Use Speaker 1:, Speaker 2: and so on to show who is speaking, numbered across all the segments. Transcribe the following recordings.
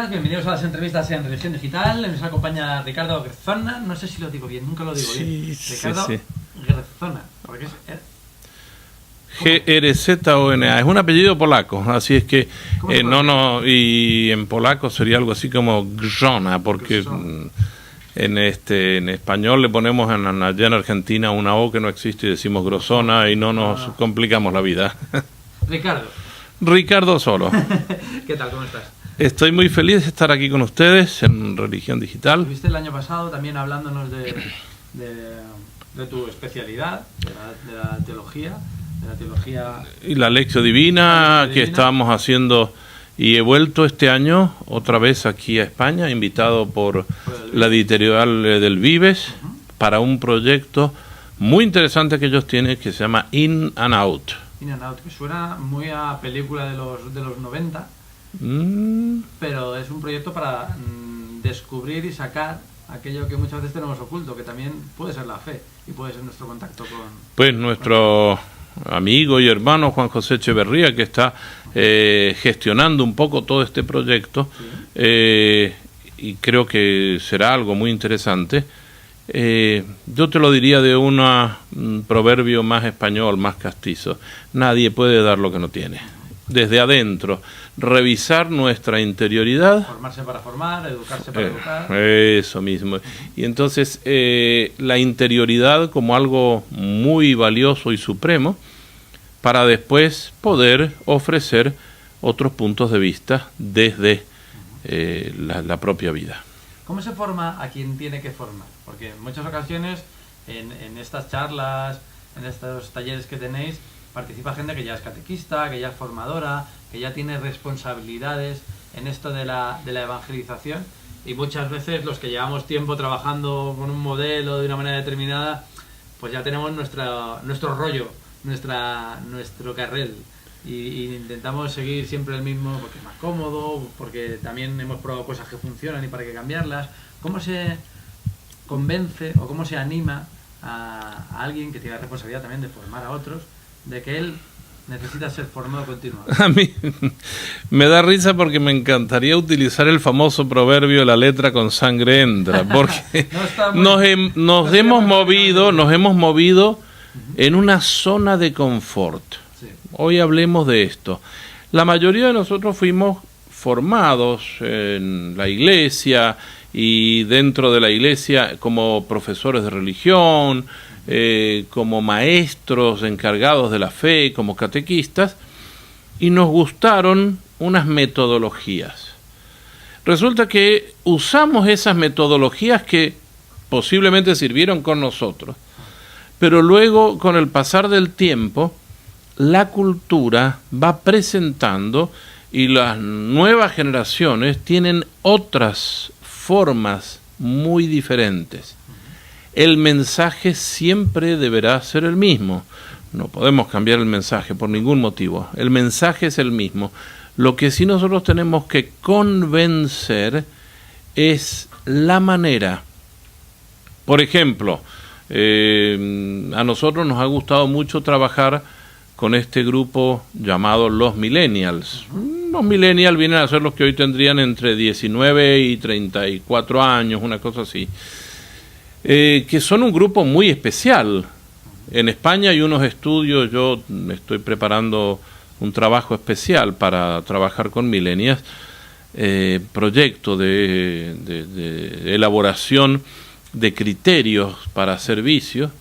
Speaker 1: buenas, bienvenidos a las entrevistas en Religión Digital. Nos acompaña Ricardo Garzona, no sé si lo digo bien, nunca lo digo bien. Ricardo Garzona, porque es
Speaker 2: G-R-Z-O-N-A, es un apellido polaco, así es que y en polaco sería algo así como Grzona, porque en español le ponemos allá en Argentina una O que no existe y decimos grosona y no nos complicamos la vida. Ricardo solo.
Speaker 1: ¿Qué tal? ¿Cómo estás?
Speaker 2: Estoy muy feliz de estar aquí con ustedes en Religión Digital.
Speaker 1: Estuviste el año pasado también hablándonos de tu especialidad, de la teología.
Speaker 2: Y la Lección Divina que estábamos haciendo, y he vuelto este año otra vez aquí a España, invitado por la editorial del Vives, para un proyecto muy interesante que ellos tienen que se llama In and Out.
Speaker 1: In and Out, que suena muy a película de los 90, pero es un proyecto para descubrir y sacar aquello que muchas veces tenemos oculto, que también puede ser la fe y puede ser nuestro contacto con...
Speaker 2: Pues nuestro amigo y hermano Juan José Echeverría, que está gestionando un poco todo este proyecto, y creo que será algo muy interesante. Yo te lo diría de un proverbio más español, más castizo: nadie puede dar lo que no tiene. Desde adentro, revisar nuestra interioridad.
Speaker 1: Formarse para formar, educarse para educar.
Speaker 2: Eso mismo. Y entonces la interioridad como algo muy valioso y supremo para después poder ofrecer otros puntos de vista desde la propia vida.
Speaker 1: ¿Cómo se forma a quien tiene que formar? Porque en muchas ocasiones en estas charlas, en estos talleres que tenéis, participa gente que ya es catequista, que ya es formadora, que ya tiene responsabilidades en esto de la evangelización, y muchas veces los que llevamos tiempo trabajando con un modelo de una manera determinada, pues ya tenemos nuestro rollo, nuestro carril, y intentamos seguir siempre el mismo porque es más cómodo, porque también hemos probado cosas que funcionan y para qué cambiarlas. ¿Cómo se convence o cómo se anima a alguien que tiene la responsabilidad también de formar a otros, de que él necesita ser formado continuamente?
Speaker 2: A mí me da risa porque me encantaría utilizar el famoso proverbio "la letra con sangre entra", porque nos hemos movido en una zona de confort.
Speaker 1: Sí.
Speaker 2: Hoy hablemos de esto. La mayoría de nosotros fuimos formados en la iglesia y dentro de la iglesia como profesores de religión, como maestros encargados de la fe, como catequistas, y nos gustaron unas metodologías. Resulta que usamos esas metodologías que posiblemente sirvieron con nosotros, pero luego, con el pasar del tiempo, la cultura va presentando y las nuevas generaciones tienen otras formas muy diferentes. El mensaje siempre deberá ser el mismo. No podemos cambiar el mensaje por ningún motivo. El mensaje es el mismo. Lo que sí nosotros tenemos que convencer es la manera. Por ejemplo, a nosotros nos ha gustado mucho trabajar con este grupo llamado los Millennials. Los Millennials vienen a ser los que hoy tendrían entre 19 y 34 años, una cosa así. Que son un grupo muy especial. En España hay unos estudios, yo estoy preparando un trabajo especial para trabajar con millennials, proyecto de elaboración de criterios para servicios,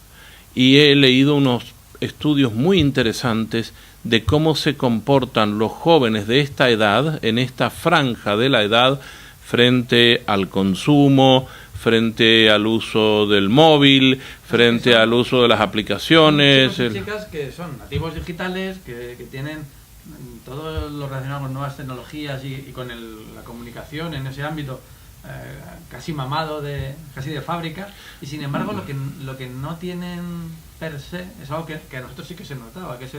Speaker 2: y he leído unos estudios muy interesantes de cómo se comportan los jóvenes de esta edad, en esta franja de la edad, frente al consumo, frente al uso del móvil, frente al uso de las aplicaciones.
Speaker 1: Son chicas que son nativos digitales, que tienen todo lo relacionado con nuevas tecnologías y con la comunicación en ese ámbito casi mamado, casi de fábrica, y sin embargo lo que no tienen per se es algo que a nosotros sí que se notaba, que es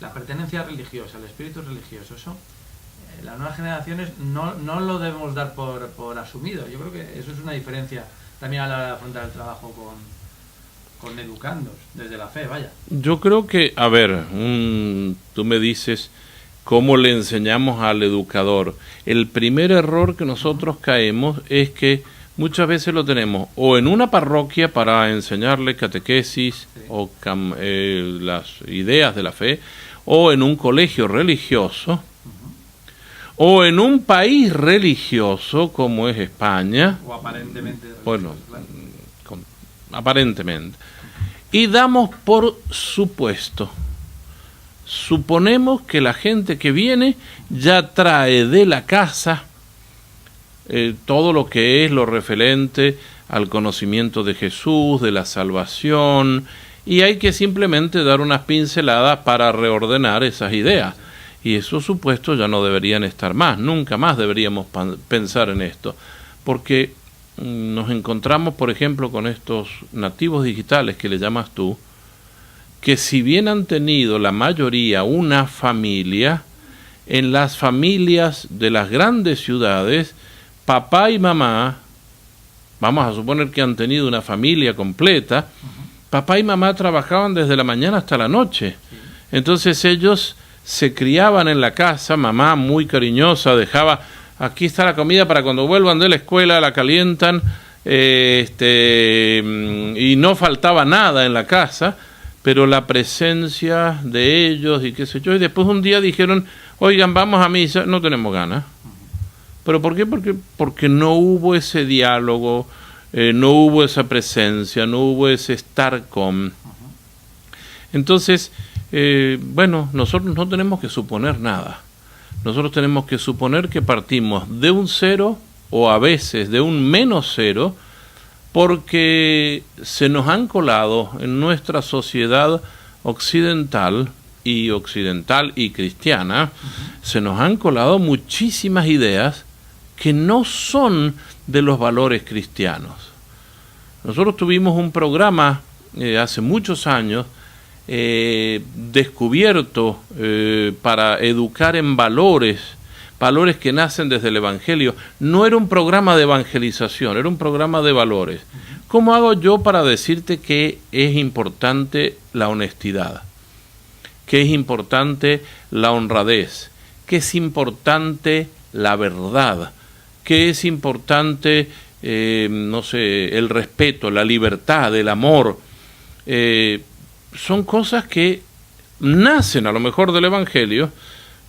Speaker 1: la pertenencia religiosa, el espíritu religioso. Eso las nuevas generaciones no lo debemos dar por asumido. Yo creo que eso es una diferencia también a la hora de afrontar el trabajo con educandos, desde la fe, vaya.
Speaker 2: Yo creo que, a ver, tú me dices cómo le enseñamos al educador. El primer error que nosotros caemos es que muchas veces lo tenemos o en una parroquia para enseñarle catequesis o las ideas de la fe, o en un colegio religioso, o en un país religioso como es España,
Speaker 1: o aparentemente religioso,
Speaker 2: bueno,
Speaker 1: claro.
Speaker 2: Aparentemente, y damos por supuesto, suponemos que la gente que viene ya trae de la casa todo lo que es lo referente al conocimiento de Jesús, de la salvación, y hay que simplemente dar unas pinceladas para reordenar esas ideas. Y esos supuestos ya no deberían estar más, nunca más deberíamos pensar en esto, porque nos encontramos, por ejemplo, con estos nativos digitales que le llamas tú, que si bien han tenido la mayoría una familia, en las familias de las grandes ciudades, papá y mamá, vamos a suponer que han tenido una familia completa, papá y mamá trabajaban desde la mañana hasta la noche. Entonces ellos se criaban en la casa, mamá muy cariñosa dejaba, aquí está la comida para cuando vuelvan de la escuela, la calientan, y no faltaba nada en la casa, pero la presencia de ellos y qué sé yo, y después un día dijeron, oigan, vamos a misa, no tenemos ganas. ¿Pero por qué? Porque no hubo ese diálogo, no hubo esa presencia, no hubo ese estar con. Entonces, bueno, nosotros no tenemos que suponer nada. Nosotros tenemos que suponer que partimos de un cero o a veces de un menos cero, porque se nos han colado en nuestra sociedad occidental y cristiana, se nos han colado muchísimas ideas que no son de los valores cristianos. Nosotros tuvimos un programa hace muchos años descubierto para educar en valores que nacen desde el Evangelio. No era un programa de evangelización, era un programa de valores. ¿Cómo hago yo para decirte que es importante la honestidad? Que es importante la honradez, que es importante la verdad, que es importante, no sé, el respeto, la libertad, el amor. Son cosas que nacen a lo mejor del Evangelio,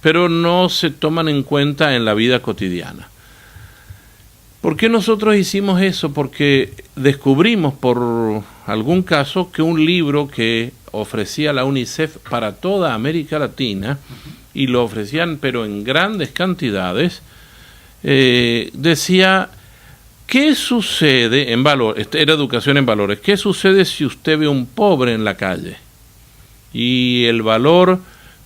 Speaker 2: pero no se toman en cuenta en la vida cotidiana. ¿Por qué nosotros hicimos eso? Porque descubrimos por algún caso que un libro que ofrecía la UNICEF para toda América Latina, y lo ofrecían pero en grandes cantidades, decía, ¿qué sucede en valores? Era educación en valores. ¿Qué sucede si usted ve un pobre en la calle? Y el valor,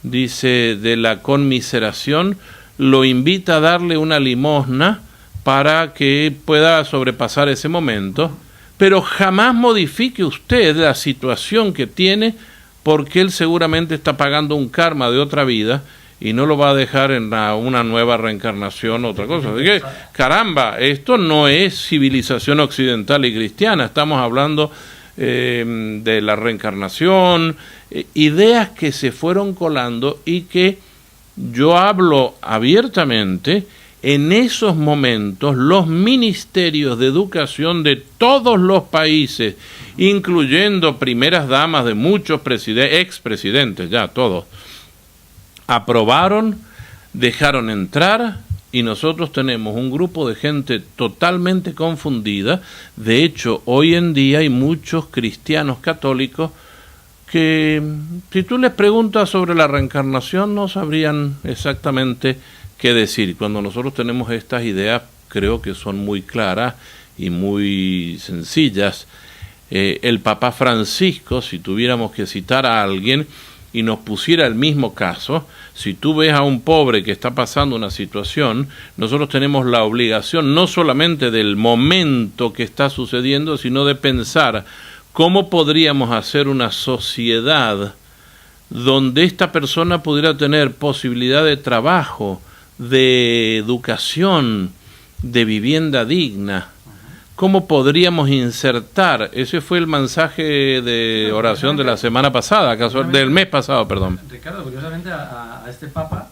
Speaker 2: dice, de la conmiseración lo invita a darle una limosna para que pueda sobrepasar ese momento, pero jamás modifique usted la situación que tiene, porque él seguramente está pagando un karma de otra vida y no lo va a dejar en una nueva reencarnación o otra cosa. Así que, caramba, esto no es civilización occidental y cristiana, estamos hablando de la reencarnación, ideas que se fueron colando y que yo hablo abiertamente. En esos momentos los ministerios de educación de todos los países, incluyendo primeras damas de muchos expresidentes, ya todos, aprobaron, dejaron entrar, y nosotros tenemos un grupo de gente totalmente confundida. De hecho, hoy en día hay muchos cristianos católicos que, si tú les preguntas sobre la reencarnación, no sabrían exactamente qué decir. Cuando nosotros tenemos estas ideas, creo que son muy claras y muy sencillas. El Papa Francisco, si tuviéramos que citar a alguien y nos pusiera el mismo caso, si tú ves a un pobre que está pasando una situación, nosotros tenemos la obligación no solamente del momento que está sucediendo, sino de pensar cómo podríamos hacer una sociedad donde esta persona pudiera tener posibilidad de trabajo, de educación, de vivienda digna. ¿Cómo podríamos insertar? Ese fue el mensaje de oración de la semana pasada, del mes pasado, perdón.
Speaker 1: Ricardo, curiosamente a este Papa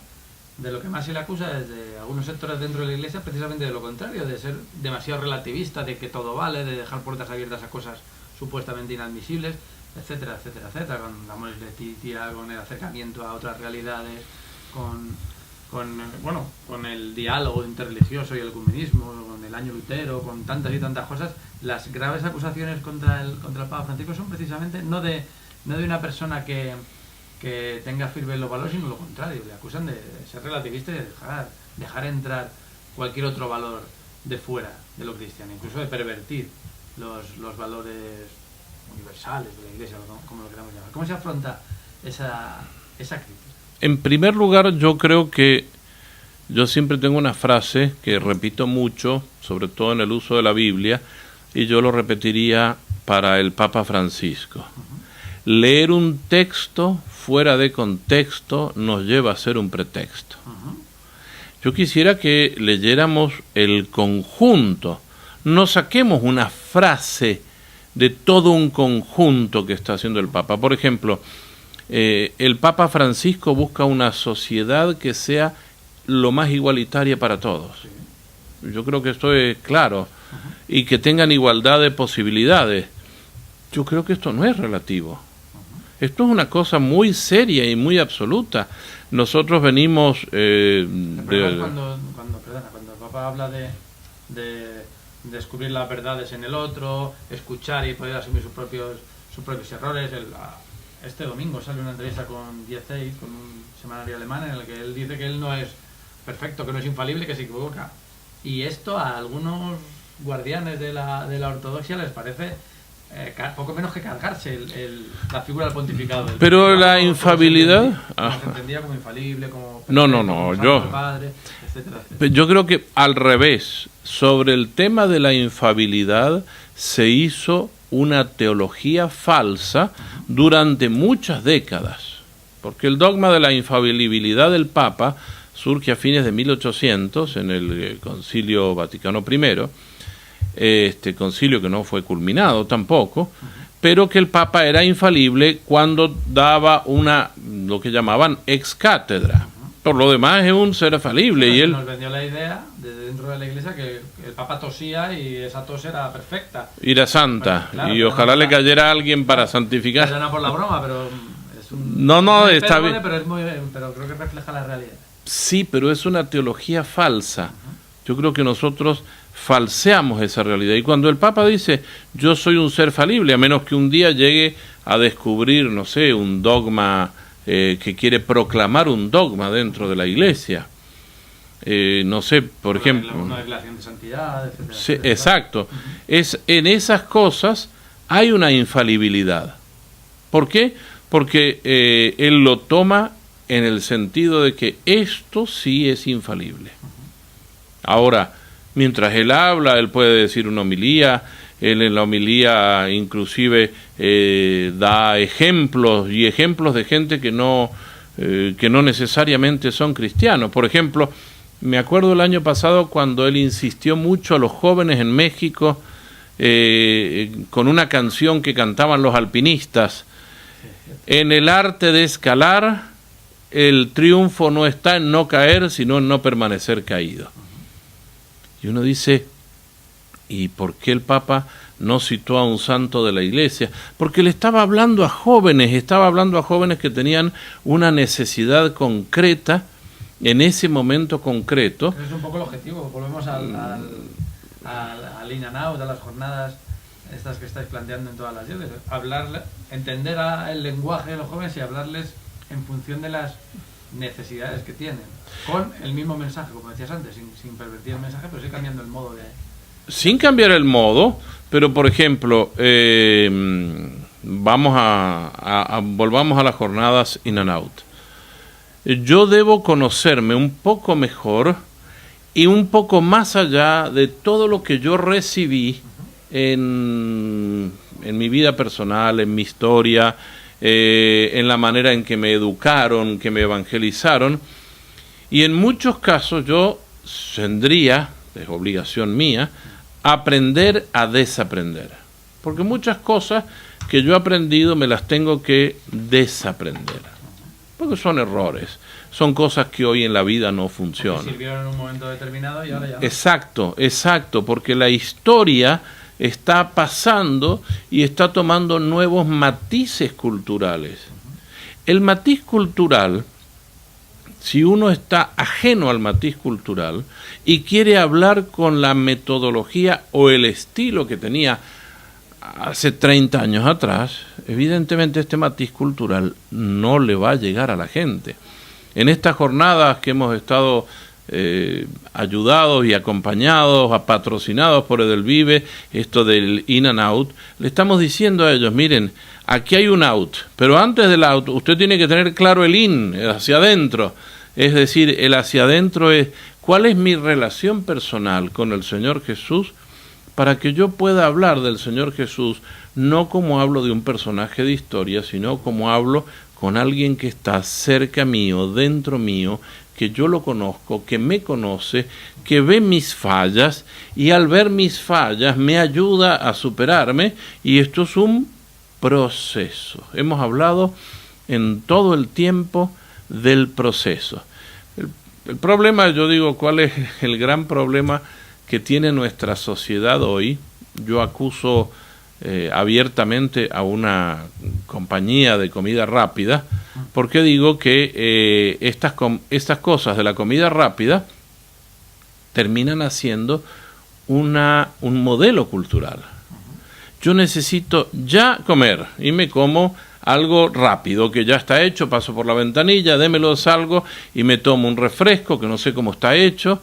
Speaker 1: de lo que más se le acusa es de algunos sectores dentro de la Iglesia, precisamente de lo contrario, de ser demasiado relativista, de que todo vale, de dejar puertas abiertas a cosas supuestamente inadmisibles, etcétera, etcétera, etcétera, con la Amoris Laetitia, con el acercamiento a otras realidades, con el diálogo interreligioso y el ecumenismo, con el año Lutero, con tantas y tantas cosas. Las graves acusaciones contra el Papa Francisco son precisamente no de una persona que tenga firme los valores, sino lo contrario. Le acusan de ser relativista y de dejar entrar cualquier otro valor de fuera de lo cristiano, incluso de pervertir los valores universales de la Iglesia, como lo queramos llamar. ¿Cómo se afronta esa crítica?
Speaker 2: En primer lugar, yo creo que yo siempre tengo una frase que repito mucho, sobre todo en el uso de la Biblia, y yo lo repetiría para el Papa Francisco. Leer un texto fuera de contexto nos lleva a ser un pretexto. Yo quisiera que leyéramos el conjunto, no saquemos una frase de todo un conjunto que está haciendo el Papa. Por ejemplo, el Papa Francisco busca una sociedad que sea lo más igualitaria para todos. Yo creo que esto es claro. Y que tengan igualdad de posibilidades. Yo creo que esto no es relativo. Esto es una cosa muy seria y muy absoluta. Nosotros venimos...
Speaker 1: cuando el Papa habla de descubrir las verdades en el otro, escuchar y poder asumir sus propios errores. Este domingo sale una entrevista con Die Zeit, con un semanario alemán, en el que él dice que él no es perfecto, que no es infalible, que se equivoca. Y esto a algunos guardianes de la ortodoxia les parece poco menos que cargarse la figura del pontificado.
Speaker 2: Pero la infabilidad...
Speaker 1: Se entendía como infalible, como...
Speaker 2: Padre, etcétera, etcétera. Yo creo que al revés, sobre el tema de la infabilidad se hizo una teología falsa durante muchas décadas, porque el dogma de la infalibilidad del Papa surge a fines de 1800 en el Concilio Vaticano I, este concilio que no fue culminado tampoco, pero que el Papa era infalible cuando daba lo que llamaban ex cátedra. Por lo demás es un ser falible. Y él
Speaker 1: nos vendió la idea desde dentro de la Iglesia que el Papa tosía y esa tos era perfecta.
Speaker 2: Y era santa. Bueno, claro, y ojalá le cayera a alguien para santificar.
Speaker 1: Perdona por la broma, pero es un...
Speaker 2: No, está bien.
Speaker 1: Pero creo que refleja la realidad.
Speaker 2: Sí, pero es una teología falsa. Yo creo que nosotros falseamos esa realidad. Y cuando el Papa dice, yo soy un ser falible, a menos que un día llegue a descubrir, no sé, un dogma... que quiere proclamar un dogma dentro de la Iglesia. No sé, por ejemplo...
Speaker 1: Una declaración de santidad, etcétera,
Speaker 2: sí, etcétera. Exacto. En esas cosas hay una infalibilidad. ¿Por qué? Porque él lo toma en el sentido de que esto sí es infalible. Ahora, mientras él habla, él puede decir una homilía. Él en la homilía inclusive da ejemplos de gente que no necesariamente son cristianos. Por ejemplo, me acuerdo el año pasado cuando él insistió mucho a los jóvenes en México con una canción que cantaban los alpinistas. En el arte de escalar, el triunfo no está en no caer, sino en no permanecer caído. Y uno dice... ¿Y por qué el Papa no citó a un santo de la Iglesia? Porque le estaba hablando a jóvenes que tenían una necesidad concreta en ese momento concreto.
Speaker 1: Pero es un poco el objetivo, volvemos al in and out, a las jornadas estas que estáis planteando en todas las diócesis. Entender el lenguaje de los jóvenes y hablarles en función de las necesidades que tienen, con el mismo mensaje, como decías antes, sin pervertir el mensaje, pero sí cambiando el modo de...
Speaker 2: Sin cambiar el modo, pero por ejemplo, volvamos a las jornadas in and out. Yo debo conocerme un poco mejor y un poco más allá de todo lo que yo recibí en mi vida personal, en mi historia, en la manera en que me educaron, que me evangelizaron. Y en muchos casos yo tendría, es obligación mía, aprender a desaprender. Porque muchas cosas que yo he aprendido me las tengo que desaprender. porque son errores, son cosas que hoy en la vida no funcionan.
Speaker 1: Porque sirvieron en un momento determinado y ahora ya no.
Speaker 2: Exacto, porque la historia está pasando y está tomando nuevos matices culturales. El matiz cultural, si uno está ajeno al matiz cultural y quiere hablar con la metodología o el estilo que tenía hace 30 años atrás, evidentemente este matiz cultural no le va a llegar a la gente. En estas jornadas que hemos estado ayudados y acompañados, patrocinados por Edelvive, esto del in and out, le estamos diciendo a ellos, miren, aquí hay un out, pero antes del out usted tiene que tener claro el in, hacia adentro. Es decir, el hacia adentro es, ¿cuál es mi relación personal con el Señor Jesús para que yo pueda hablar del Señor Jesús, no como hablo de un personaje de historia, sino como hablo con alguien que está cerca mío, dentro mío, que yo lo conozco, que me conoce, que ve mis fallas y al ver mis fallas me ayuda a superarme, y esto es un proceso. Hemos hablado en todo el tiempo del proceso. El problema, yo digo, ¿cuál es el gran problema que tiene nuestra sociedad hoy? Yo acuso abiertamente a una compañía de comida rápida, porque digo que estas cosas de la comida rápida terminan haciendo un modelo cultural. Yo necesito ya comer y me como algo rápido que ya está hecho, paso por la ventanilla, démelo, salgo y me tomo un refresco que no sé cómo está hecho,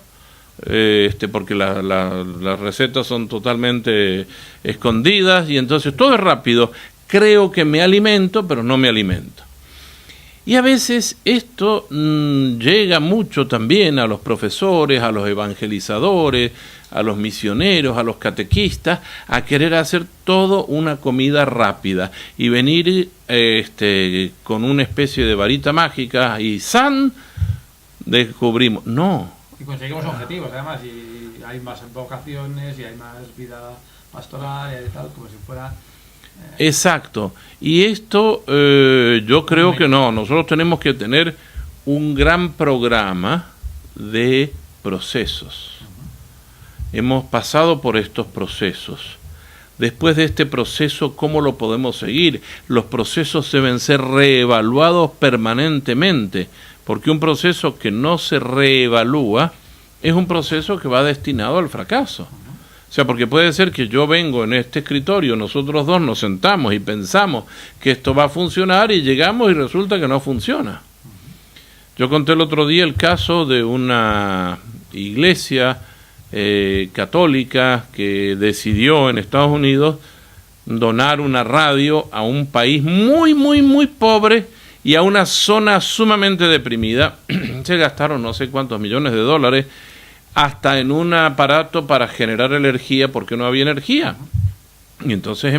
Speaker 2: porque las recetas son totalmente escondidas, y entonces todo es rápido. Creo que me alimento, pero no me alimento. Y a veces esto llega mucho también a los profesores, a los evangelizadores, a los misioneros, a los catequistas, a querer hacer todo una comida rápida y venir con una especie de varita mágica y ¡san! Descubrimos. No.
Speaker 1: Y conseguimos objetivos, además, y hay más vocaciones, y hay más vida pastoral, y tal, como si fuera...
Speaker 2: Exacto. Y esto yo creo que no. Nosotros tenemos que tener un gran programa de procesos. Hemos pasado por estos procesos. Después de este proceso, ¿cómo lo podemos seguir? Los procesos deben ser reevaluados permanentemente, porque un proceso que no se reevalúa es un proceso que va destinado al fracaso. O sea, porque puede ser que yo vengo en este escritorio, nosotros dos nos sentamos y pensamos que esto va a funcionar y llegamos y resulta que no funciona. Yo conté el otro día el caso de una iglesia católica que decidió en Estados Unidos donar una radio a un país muy, muy, muy pobre y a una zona sumamente deprimida. Se gastaron no sé cuántos millones de dólares hasta en un aparato para generar energía porque no había energía. Y entonces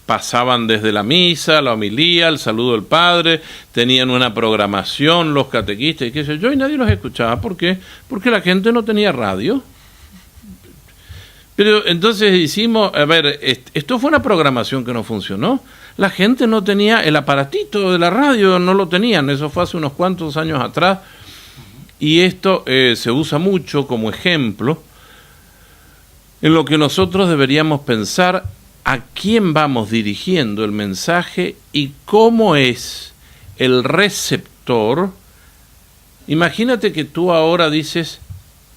Speaker 2: pasaban desde la misa, la homilía, el saludo del padre, tenían una programación los catequistas y qué sé yo, y nadie los escuchaba. ¿Por qué? Porque la gente no tenía radio. Pero entonces esto fue una programación que no funcionó. La gente no tenía el aparatito de la radio, no lo tenían, eso fue hace unos cuantos años atrás. Y esto se usa mucho como ejemplo en lo que nosotros deberíamos pensar a quién vamos dirigiendo el mensaje y cómo es el receptor. Imagínate que tú ahora dices,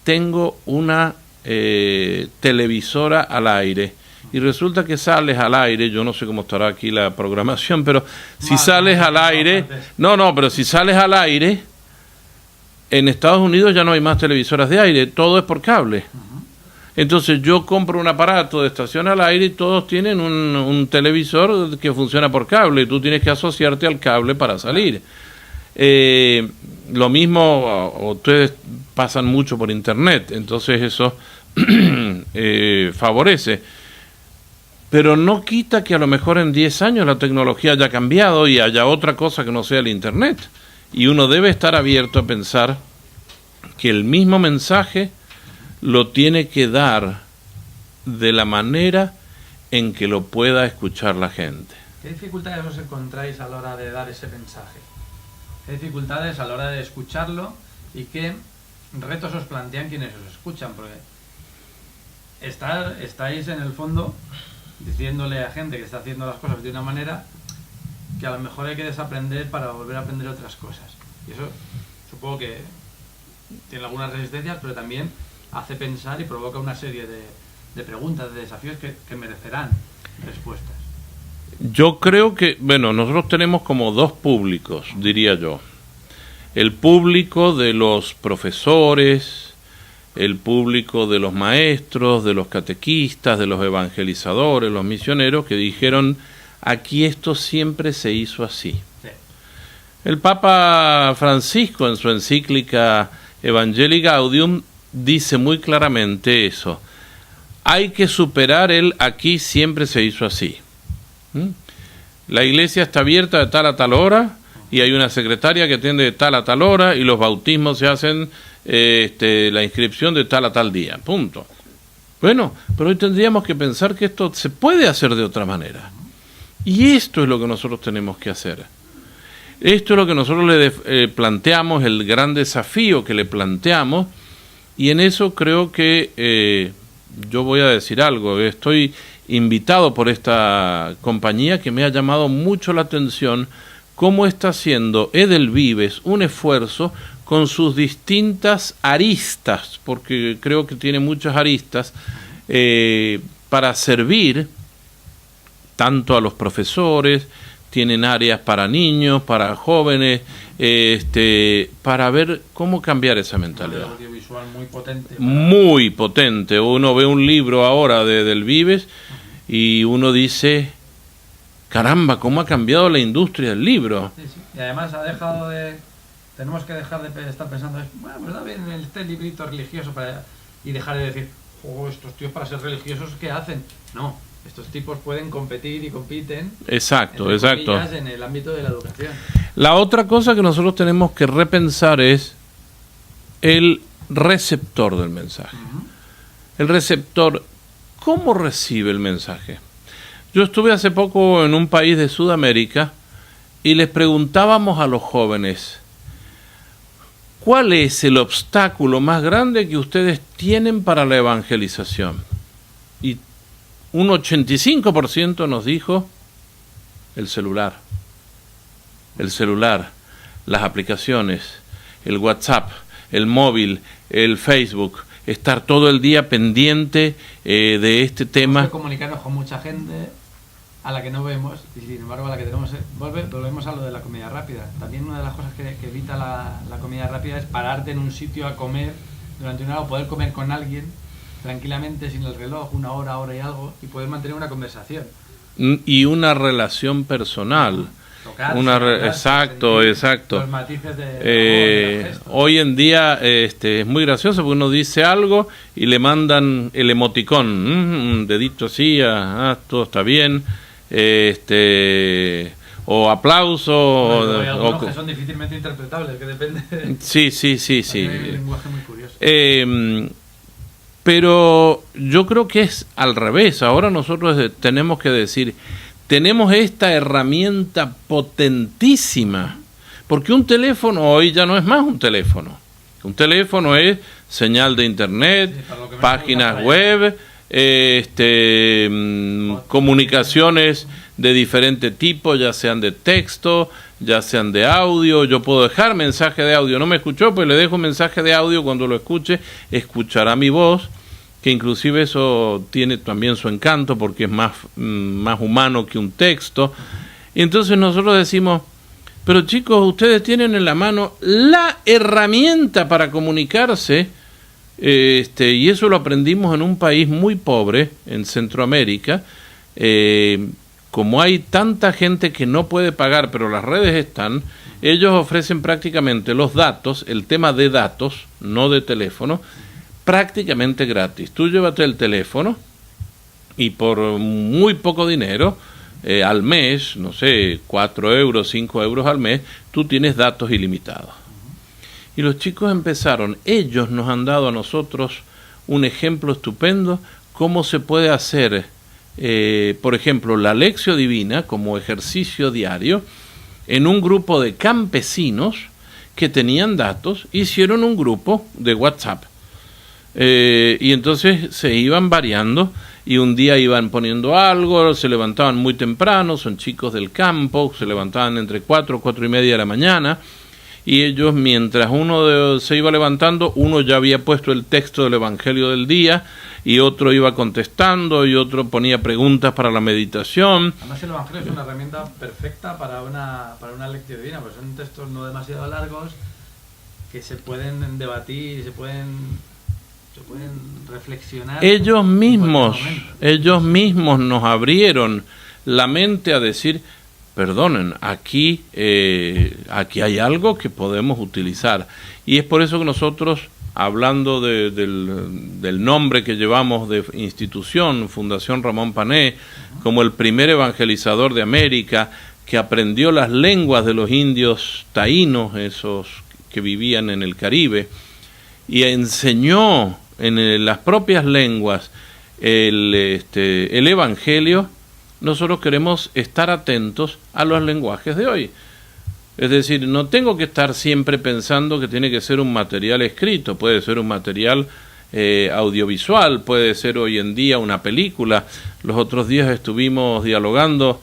Speaker 2: tengo una televisora al aire, y resulta que sales al aire, yo no sé cómo estará aquí la programación, pero si sales al aire, pero si sales al aire, en Estados Unidos ya no hay más televisoras de aire, todo es por cable. Entonces yo compro un aparato de estación al aire y todos tienen un televisor que funciona por cable y tú tienes que asociarte al cable para salir. Lo mismo, ustedes pasan mucho por internet, entonces eso favorece. Pero no quita que a lo mejor en 10 años la tecnología haya cambiado y haya otra cosa que no sea el internet. Y uno debe estar abierto a pensar que el mismo mensaje lo tiene que dar de la manera en que lo pueda escuchar la gente.
Speaker 1: ¿Qué dificultades os encontráis a la hora de dar ese mensaje? qué dificultades a la hora de escucharlo y qué retos os plantean quienes os escuchan, porque estáis en el fondo diciéndole a gente que está haciendo las cosas de una manera que a lo mejor hay que desaprender para volver a aprender otras cosas. Y eso supongo que tiene algunas resistencias, pero también hace pensar y provoca una serie de preguntas, de desafíos que merecerán respuestas.
Speaker 2: Yo creo que, bueno, nosotros tenemos como dos públicos, diría yo. El público de los profesores, el público de los maestros, de los catequistas, de los evangelizadores, los misioneros, que dijeron, aquí esto siempre se hizo así. Sí. El Papa Francisco, en su encíclica Evangelii Gaudium, dice muy claramente eso. Hay que superar el aquí siempre se hizo así. La iglesia está abierta de tal a tal hora y hay una secretaria que atiende de tal a tal hora y los bautismos se hacen la inscripción de tal a tal día, punto. Bueno, pero hoy tendríamos que pensar que esto se puede hacer de otra manera, y esto es lo que nosotros tenemos que hacer. Esto es lo que nosotros le planteamos, el gran desafío que le planteamos, y en eso creo que yo voy a decir algo. Estoy invitado por esta compañía que me ha llamado mucho la atención cómo está haciendo Edelvives un esfuerzo con sus distintas aristas, porque creo que tiene muchas aristas, para servir tanto a los profesores, tienen áreas para niños, para jóvenes, para ver cómo cambiar esa mentalidad.
Speaker 1: Un audiovisual muy potente.
Speaker 2: Muy potente. Uno ve un libro ahora de Edelvives y uno dice, caramba, cómo ha cambiado la industria del libro.
Speaker 1: Sí, sí. Y además tenemos que dejar de estar pensando, bueno, pues da bien este librito religioso y dejar de decir, estos tíos para ser religiosos, ¿qué hacen? No, estos tipos pueden competir y compiten.
Speaker 2: Exacto.
Speaker 1: En el ámbito de la educación.
Speaker 2: La otra cosa que nosotros tenemos que repensar es el receptor del mensaje. El receptor, ¿cómo recibe el mensaje? Yo estuve hace poco en un país de Sudamérica y les preguntábamos a los jóvenes, ¿cuál es el obstáculo más grande que ustedes tienen para la evangelización? Y un 85% nos dijo el celular, las aplicaciones, el WhatsApp, el móvil, el Facebook, estar todo el día pendiente de este tema.
Speaker 1: Tenemos que comunicarnos con mucha gente a la que no vemos y sin embargo a la que tenemos. Volvemos a lo de la comida rápida. También una de las cosas que evita la comida rápida es pararte en un sitio a comer durante una hora, o poder comer con alguien tranquilamente sin el reloj, una hora y algo, y poder mantener una conversación. Y
Speaker 2: una relación personal. Exacto.
Speaker 1: Los matices de
Speaker 2: hoy en día es muy gracioso porque uno dice algo y le mandan el emoticón, un dedito así, todo está bien, o aplauso,
Speaker 1: o que son difícilmente interpretables, que depende.
Speaker 2: Sí.
Speaker 1: Hay un lenguaje muy curioso.
Speaker 2: Pero yo creo que es al revés. Ahora nosotros tenemos que decir, tenemos esta herramienta potentísima, porque un teléfono hoy ya no es más un teléfono. Un teléfono es señal de internet, páginas web, comunicaciones de diferente tipo, ya sean de texto, ya sean de audio. Yo puedo dejar mensaje de audio, no me escuchó, pues le dejo mensaje de audio, cuando lo escuche, escuchará mi voz, que inclusive eso tiene también su encanto porque es más humano que un texto. Y entonces nosotros decimos, pero chicos, ustedes tienen en la mano la herramienta para comunicarse, y eso lo aprendimos en un país muy pobre, en Centroamérica. Como hay tanta gente que no puede pagar, pero las redes están, ellos ofrecen prácticamente los datos, el tema de datos, no de teléfono, prácticamente gratis. Tú llévate el teléfono y por muy poco dinero, al mes, no sé, 4 euros, 5 euros al mes, tú tienes datos ilimitados. Y los chicos empezaron, ellos nos han dado a nosotros un ejemplo estupendo, cómo se puede hacer, por ejemplo, la Lección Divina como ejercicio diario, en un grupo de campesinos que tenían datos, hicieron un grupo de WhatsApp. Y entonces se iban variando y un día iban poniendo algo, se levantaban muy temprano, son chicos del campo, se levantaban entre 4:30 de la mañana, y ellos, mientras se iba levantando, uno ya había puesto el texto del Evangelio del día, y otro iba contestando, y otro ponía preguntas para la meditación.
Speaker 1: Además el Evangelio es una herramienta perfecta para una lección divina, pues son textos no demasiado largos que se pueden debatir, se pueden reflexionar.
Speaker 2: Ellos mismos nos abrieron la mente a decir, perdonen, aquí hay algo que podemos utilizar. Y es por eso que nosotros, hablando del nombre que llevamos de institución, Fundación Ramón Pané, como el primer evangelizador de América, que aprendió las lenguas de los indios taínos, esos que vivían en el Caribe, y enseñó en las propias lenguas el Evangelio, nosotros queremos estar atentos a los lenguajes de hoy. Es decir, no tengo que estar siempre pensando que tiene que ser un material escrito, puede ser un material audiovisual, puede ser hoy en día una película. Los otros días estuvimos dialogando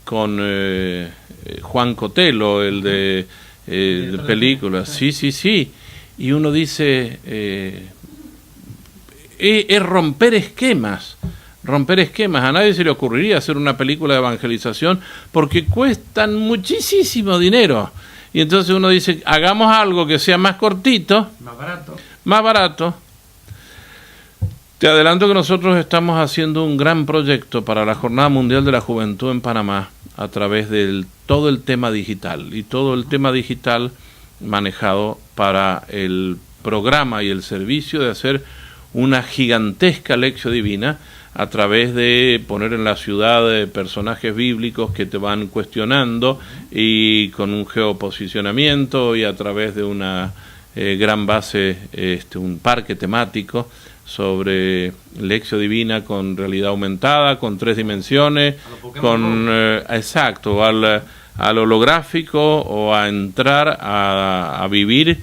Speaker 2: con Juan Cotelo, el de películas. Sí. Y uno dice, es romper esquemas. A nadie se le ocurriría hacer una película de evangelización porque cuestan muchísimo dinero. Y entonces uno dice, hagamos algo que sea más cortito, más barato. Te adelanto que nosotros estamos haciendo un gran proyecto para la Jornada Mundial de la Juventud en Panamá a través de todo el tema digital, y todo el tema digital manejado para el programa y el servicio de hacer una gigantesca lección divina a través de poner en la ciudad personajes bíblicos que te van cuestionando, y con un geoposicionamiento, y a través de una gran base, un parque temático sobre lección divina con realidad aumentada, con 3 dimensiones, exacto, al holográfico, o a entrar a vivir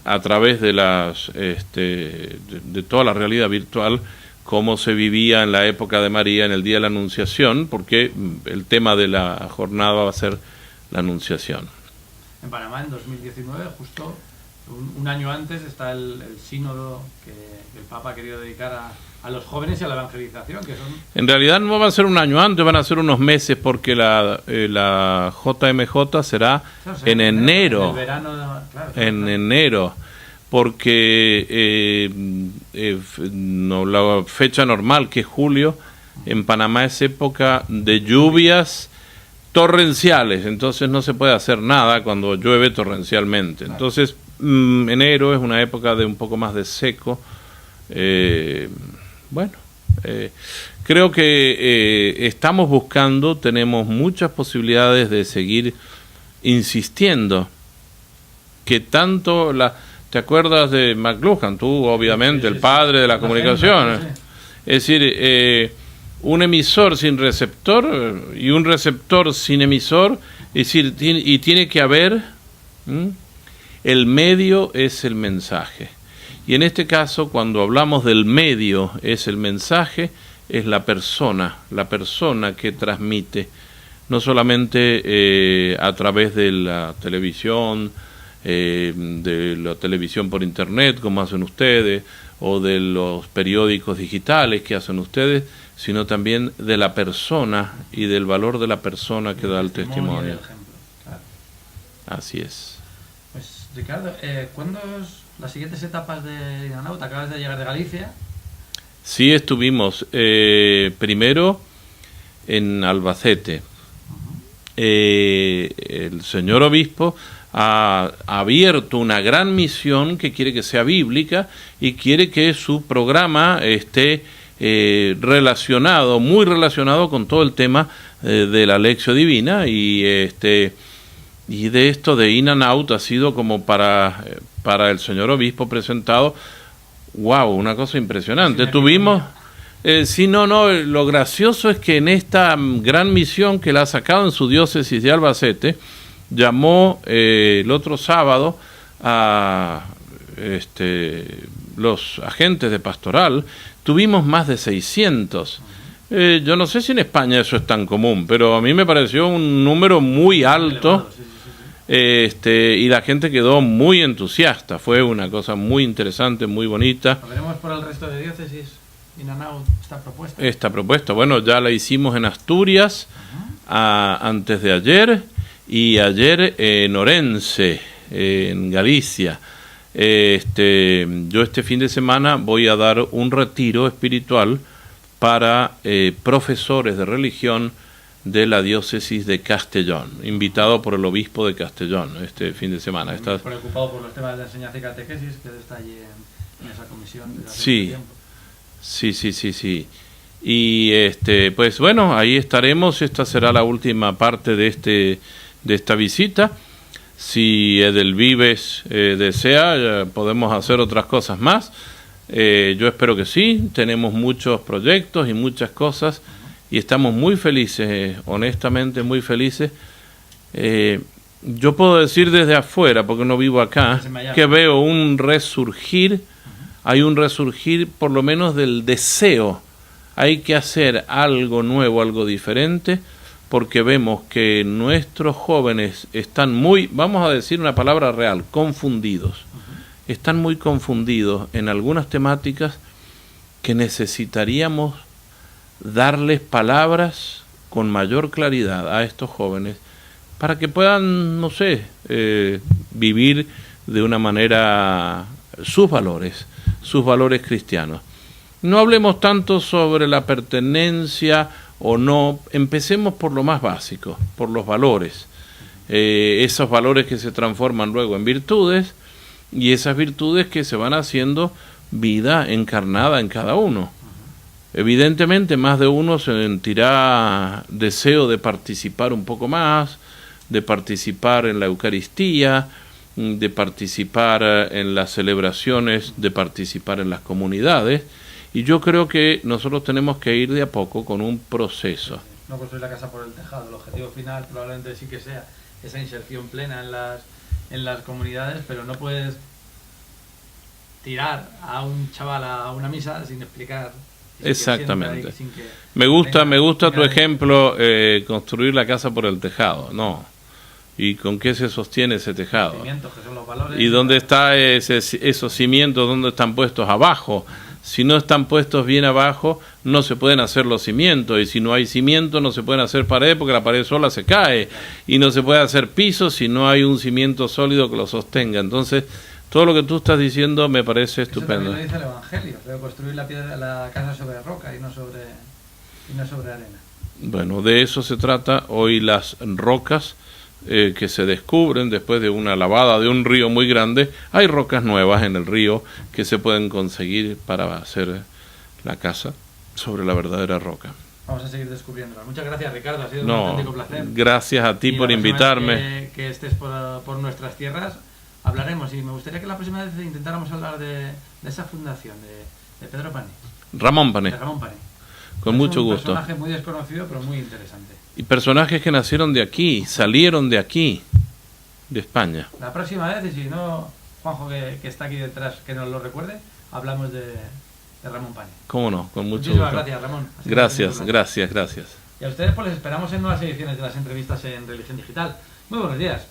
Speaker 2: a través de de toda la realidad virtual, como se vivía en la época de María, en el día de la Anunciación, porque el tema de la jornada va a ser la Anunciación.
Speaker 1: En Panamá, en 2019, justo un año antes, está el sínodo que el Papa ha querido dedicar a los jóvenes y a la evangelización, que son...
Speaker 2: En realidad no va a ser un año antes, van a ser unos meses, porque la JMJ será en enero.
Speaker 1: En el verano, claro.
Speaker 2: Enero, porque la fecha normal, que es julio, en Panamá es época de lluvias torrenciales, entonces no se puede hacer nada cuando llueve torrencialmente. Entonces enero es una época de un poco más de seco. Creo que estamos buscando, tenemos muchas posibilidades de seguir insistiendo, que tanto ¿te acuerdas de McLuhan? Tú, obviamente, el padre de la comunicación. Es decir, un emisor sin receptor y un receptor sin emisor, es decir, y tiene que haber, el medio es el mensaje. Y en este caso, cuando hablamos del medio es el mensaje, es la persona que transmite, no solamente a través de la televisión, de la televisión por internet, como hacen ustedes, o de los periódicos digitales que hacen ustedes, sino también de la persona y del valor de la persona que da el testimonio.
Speaker 1: Claro.
Speaker 2: Así es.
Speaker 1: Pues Ricardo, ¿cuándo las siguientes etapas de Inanauta? Acabas de llegar de Galicia.
Speaker 2: Sí, estuvimos primero en Albacete. El señor obispo ha abierto una gran misión que quiere que sea bíblica, y quiere que su programa esté muy relacionado con todo el tema de la lección divina, y de esto de In and Out ha sido como para el señor obispo presentado, wow, una cosa impresionante. Tuvimos Sí, no, lo gracioso es que en esta gran misión que la ha sacado en su diócesis de Albacete, llamó el otro sábado a los agentes de pastoral. Tuvimos más de 600. Yo no sé si en España eso es tan común, pero a mí me pareció un número muy alto. Y la gente quedó muy entusiasta. Fue una cosa muy interesante, muy bonita.
Speaker 1: ¿Lo veremos por el resto de diócesis? Inanao,
Speaker 2: esta propuesta, bueno, ya la hicimos en Asturias antes de ayer, y ayer en Orense, en Galicia. Yo este fin de semana voy a dar un retiro espiritual para profesores de religión de la diócesis de Castellón, invitado por el obispo de Castellón este fin de semana.
Speaker 1: Estás preocupado por los temas de enseñanza y catequesis, que está allí en esa comisión.
Speaker 2: Sí. Sí. Y pues bueno, ahí estaremos. Esta será la última parte de esta visita. Si Edelvives desea, podemos hacer otras cosas más. Yo espero que sí. Tenemos muchos proyectos y muchas cosas y estamos muy felices, honestamente muy felices. Yo puedo decir desde afuera, porque no vivo acá, que veo un resurgir. Hay un resurgir por lo menos del deseo. Hay que hacer algo nuevo, algo diferente, porque vemos que nuestros jóvenes están muy, vamos a decir una palabra real, confundidos. Están muy confundidos en algunas temáticas que necesitaríamos darles palabras con mayor claridad a estos jóvenes para que puedan, no sé, vivir de una manera sus valores cristianos. No hablemos tanto sobre la pertenencia o no, empecemos por lo más básico, por los valores, esos valores que se transforman luego en virtudes, y esas virtudes que se van haciendo vida encarnada en cada uno. Evidentemente más de uno sentirá deseo de participar un poco más, de participar en la Eucaristía, de participar en las celebraciones, de participar en las comunidades, y yo creo que nosotros tenemos que ir de a poco con un proceso.
Speaker 1: No construir la casa por el tejado, el objetivo final probablemente sí que sea esa inserción plena en las comunidades, pero no puedes tirar a un chaval a una misa sin explicar.
Speaker 2: Exactamente. Me gusta tu ejemplo, construir la casa por el tejado, no. ¿Y con qué se sostiene ese tejado?
Speaker 1: Cimientos, que son los valores.
Speaker 2: ¿Y dónde están esos cimientos? ¿Dónde están puestos? Abajo. Si no están puestos bien abajo, no se pueden hacer los cimientos. Y si no hay cimientos, no se pueden hacer paredes, porque la pared sola se cae. Y no se puede hacer pisos si no hay un cimiento sólido que lo sostenga. Entonces, todo lo que tú estás diciendo me parece estupendo.
Speaker 1: Eso también lo dice el Evangelio, debe construir la casa sobre roca y no sobre arena.
Speaker 2: Bueno, de eso se trata. Hoy las rocas que se descubren después de una lavada de un río muy grande, hay rocas nuevas en el río que se pueden conseguir para hacer la casa sobre la verdadera roca.
Speaker 1: Vamos a seguir descubriéndolas. Muchas gracias, Ricardo, ha sido un auténtico placer.
Speaker 2: Gracias a ti por invitarme.
Speaker 1: Que estés por nuestras tierras, hablaremos, y me gustaría que la próxima vez intentáramos hablar de esa fundación de Pedro Pané.
Speaker 2: Ramón Pané.
Speaker 1: De Ramón Pané.
Speaker 2: Con mucho gusto.
Speaker 1: Un personaje muy desconocido, pero muy interesante.
Speaker 2: Y personajes que nacieron de aquí, salieron de aquí, de España.
Speaker 1: La próxima vez, y si no, Juanjo, que está aquí detrás, que nos lo recuerde, hablamos de Ramón Pané.
Speaker 2: Cómo no, con mucho
Speaker 1: Muchísimas
Speaker 2: gusto.
Speaker 1: Gracias, Ramón.
Speaker 2: Gracias.
Speaker 1: Y a ustedes pues les esperamos en nuevas ediciones de las entrevistas en Religión Digital. Muy buenos días.